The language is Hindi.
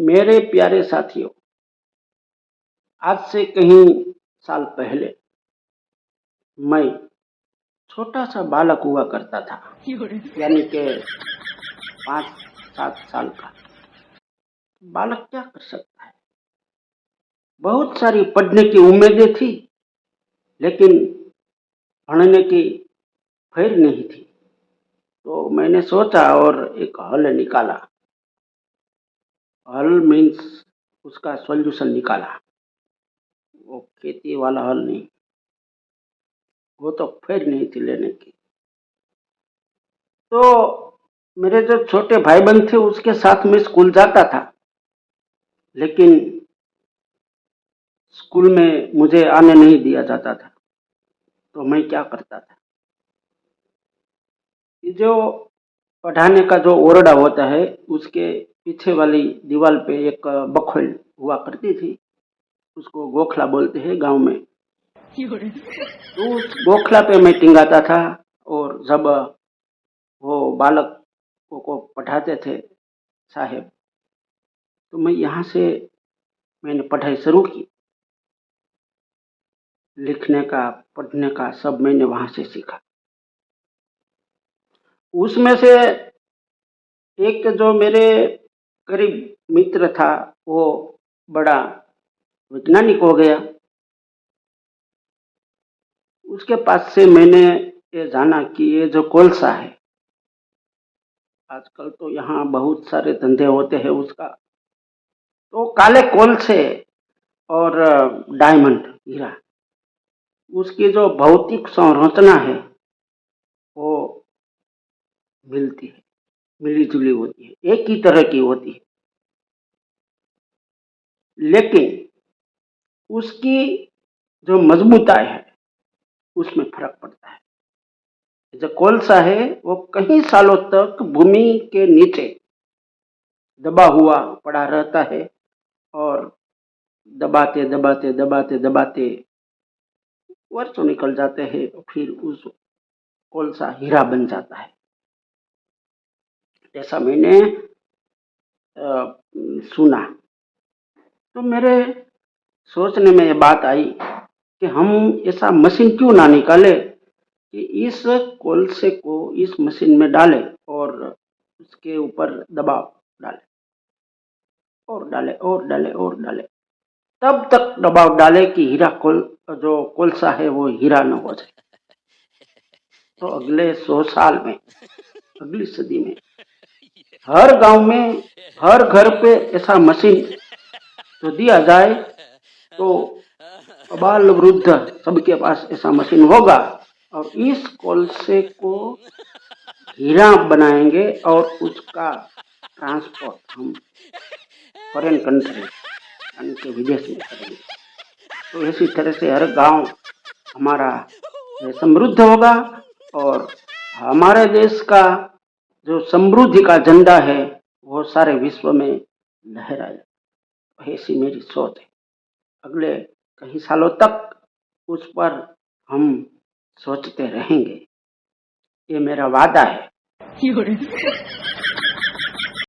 मेरे प्यारे साथियों, आज से कहीं साल पहले मैं छोटा सा बालक हुआ करता था, यानी कि 5-7 साल का। बालक क्या कर सकता है? बहुत सारी पढ़ने की उम्मीदें थी, लेकिन पढ़ने की खैर नहीं थी। तो मैंने सोचा और एक हल निकाला। हल मीन्स उसका सॉल्यूशन निकाला। वो खेती वाला हल नहीं, वो तो खैर नहीं थी लेने की। तो मेरे जो छोटे भाई बहन थे उसके साथ में स्कूल जाता था, लेकिन स्कूल में मुझे आने नहीं दिया जाता था। तो मैं क्या करता था, ये जो पढ़ाने का जो ओरडा होता है उसके पीछे वाली दीवार पे एक बखोल हुआ करती थी, उसको गोखला बोलते हैं गांव में। तो उस गोखला पे मैं टिंगाता था, और जब वो बालकों को पढ़ाते थे साहेब, तो मैं यहाँ से मैंने पढ़ाई शुरू की। लिखने का, पढ़ने का सब मैंने वहां से सीखा। उसमें से एक जो मेरे करीब मित्र था, वो बड़ा वैज्ञानिक हो गया। उसके पास से मैंने ये जाना कि ये जो कोलसा है, आजकल तो यहाँ बहुत सारे धंधे होते हैं उसका। तो काले कोलसे और डायमंड हीरा, उसकी जो भौतिक संरचना है वो मिलती है, मिली जुली होती है, एक ही तरह की होती है, लेकिन उसकी जो मजबूताई है उसमें फर्क पड़ता है। जो कोलसा है वो कई सालों तक भूमि के नीचे दबा हुआ पड़ा रहता है, और दबाते दबाते दबाते दबाते वर्षों निकल जाते हैं, फिर उस कोलसा हीरा बन जाता है। ऐसा मैंने सुना। तो मेरे सोचने में ये बात आई कि हम ऐसा मशीन क्यों ना निकाले कि इस कोलसे को इस मशीन में डाले और उसके ऊपर दबाव डाले और डाले और डाले और डाले, तब तक दबाव डाले कि हीरा जो कोलसा है वो हीरा न हो जाए। तो अगले 100 साल में, अगली सदी में हर गांव में, हर घर पे ऐसा मशीन तो दिया जाए, तो अबाल वृद्ध सबके पास ऐसा मशीन होगा, और इस कोलसे को हीरा बनाएंगे और उसका ट्रांसपोर्ट हम फॉरेन कंट्री यानी कि विदेश में करेंगे। तो इसी तरह से हर गांव हमारा समृद्ध होगा, और हमारे देश का जो समृद्धि का झंडा है वो सारे विश्व में लहराए। ऐसी मेरी सोच है। अगले कई सालों तक उस पर हम सोचते रहेंगे, ये मेरा वादा है।